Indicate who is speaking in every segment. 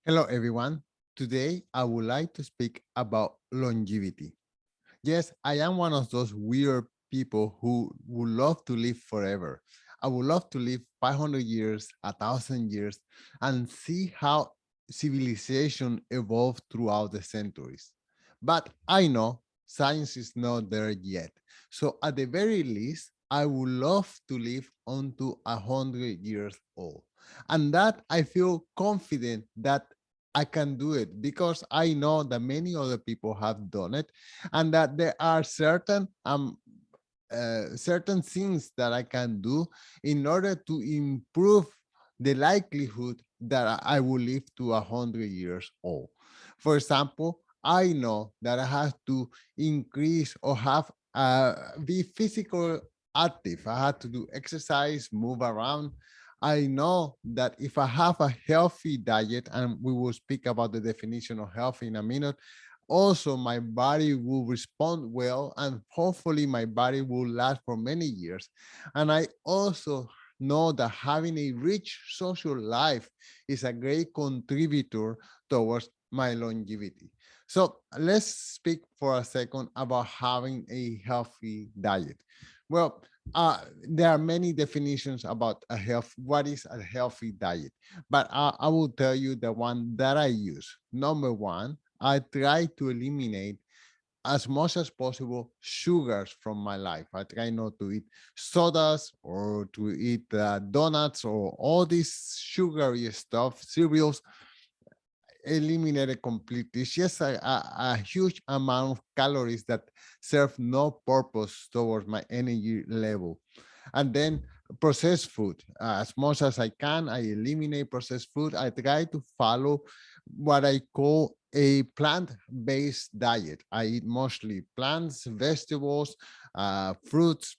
Speaker 1: Hello, everyone. Today, I would like to speak about longevity. Yes, I am one of those weird people who would love to live forever. I would love to live 500 years, 1,000 years, and see how civilization evolved throughout the centuries. But I know science is not there yet. So, at the very least, I would love to live unto 100 years old. And that I feel confident that I can do it because I know that many other people have done it and that there are certain things that I can do in order to improve the likelihood that I will live to 100 years old. For example, I know that I have to increase or have be physical active. I have to do exercise, move around. I know that if I have a healthy diet, and we will speak about the definition of healthy in a minute, also my body will respond well and hopefully my body will last for many years. And I also know that having a rich social life is a great contributor towards my longevity. So let's speak for a second about having a healthy diet. Well, there are many definitions about a health. What is a healthy diet? But I will tell you the one that I use. Number one, I try to eliminate as much as possible sugars from my life. I try not to eat sodas or to eat donuts or all this sugary stuff, cereals. Eliminate it completely. It's just a huge amount of calories that serve no purpose towards my energy level. And then processed food, as much as I can, I eliminate processed food. I try to follow what I call a plant-based diet. I eat mostly plants, vegetables, fruits,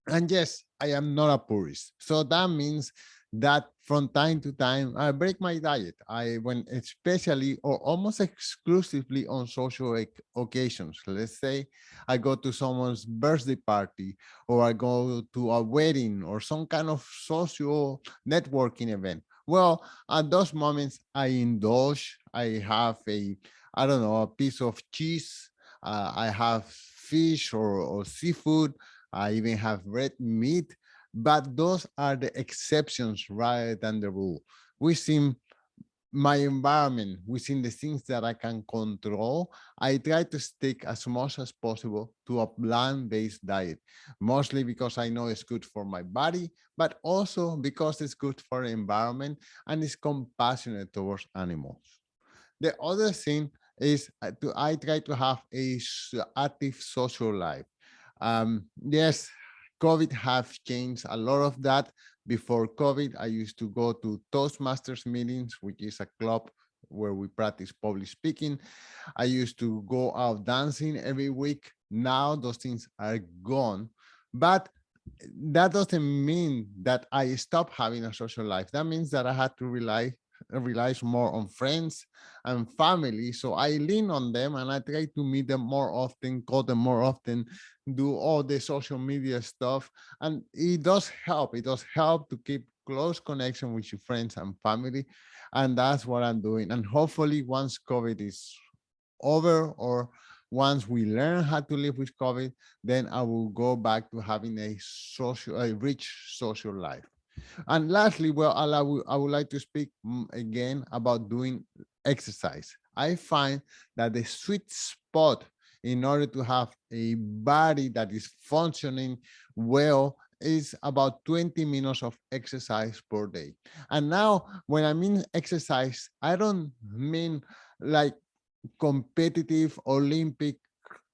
Speaker 1: and yes, I am not a purist. So that means that from time to time, I break my diet. I when especially or almost exclusively on social occasions. Let's say I go to someone's birthday party or I go to a wedding or some kind of social networking event. Well, at those moments, I indulge. I have I don't know, a piece of cheese. I have fish or seafood. I even have red meat, but those are the exceptions rather than the rule. Within my environment, within the things that I can control, I try to stick as much as possible to a plant-based diet, mostly because I know it's good for my body, but also because it's good for the environment and it's compassionate towards animals. The other thing is I try to have a active social life. Yes, COVID have changed a lot of that. Before COVID, I used to go to Toastmasters meetings, which is a club where we practice public speaking. I used to go out dancing every week. Now those things are gone. But that doesn't mean that I stop having a social life. That means that I had to relies more on friends and family. So I lean on them and I try to meet them more often, call them more often, do all the social media stuff. And it does help. It does help to keep close connection with your friends and family. And that's what I'm doing. And hopefully once COVID is over or once we learn how to live with COVID, then I will go back to having a rich social life. And lastly, well, I would like to speak again about doing exercise. I find that the sweet spot in order to have a body that is functioning well is about 20 minutes of exercise per day. And now, when I mean exercise, I don't mean like competitive Olympic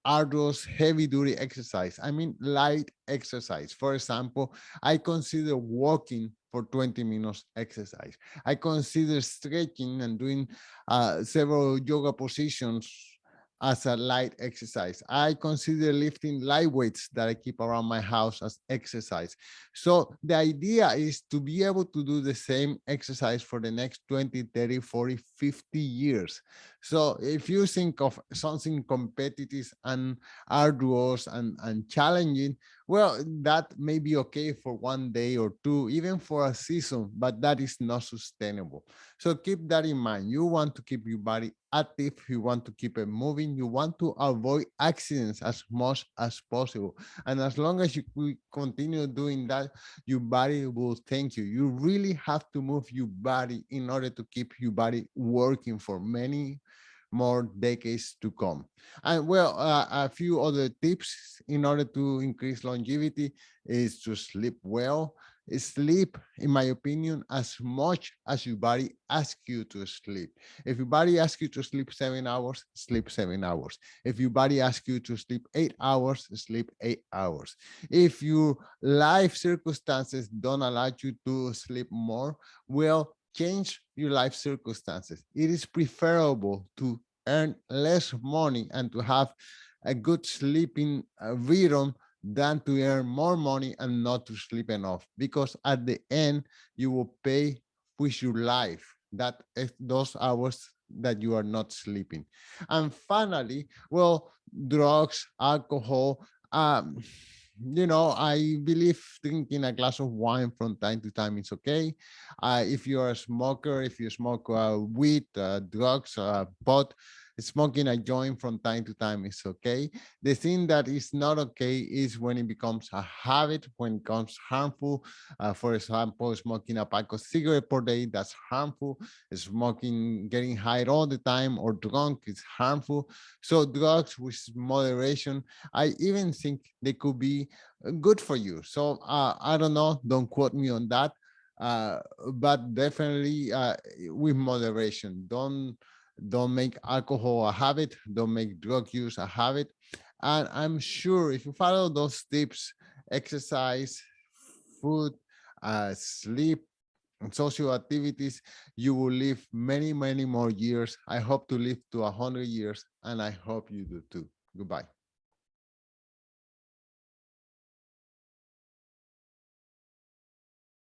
Speaker 1: arduous heavy duty exercise. I mean light exercise. For example, I consider walking for 20 minutes exercise. I consider stretching and doing several yoga positions as a light exercise. I consider lifting light weights that I keep around my house as exercise. So the idea is to be able to do the same exercise for the next 20, 30, 40, 50 years. So if you think of something competitive and arduous and challenging, Well, that may be okay for one day or two, even for a season, but that is not sustainable. So keep that in mind. You want to keep your body active, you want to keep it moving, you want to avoid accidents as much as possible. And as long as you continue doing that, your body will thank you. You really have to move your body in order to keep your body working for many more decades to come. And well, a few other tips in order to increase longevity is to sleep well. Sleep, in my opinion, as much as your body asks you to sleep. If your body asks you to sleep 7 hours, sleep 7 hours. If your body asks you to sleep 8 hours, sleep 8 hours. If your life circumstances don't allow you to sleep more, well, change your life circumstances. It is preferable to earn less money and to have a good sleeping rhythm than to earn more money and not to sleep enough, because at the end you will pay with your life that is those hours that you are not sleeping. And finally, well, drugs, alcohol, I believe drinking a glass of wine from time to time is okay. If you're a smoker, if you smoke weed, drugs, pot, smoking a joint from time to time is okay. The thing that is not okay is when it becomes a habit, when it becomes harmful. For example, smoking a pack of cigarette per day, that's harmful. Smoking, getting high all the time or drunk is harmful. So drugs with moderation, I even think they could be good for you. So I don't know, don't quote me on that. Uh, but definitely with moderation. Don't make alcohol a habit. Don't make drug use a habit. And I'm sure if you follow those tips, exercise, food, sleep, and social activities, you will live many, many more years. I hope to live to 100 years, and I hope you do too. Goodbye.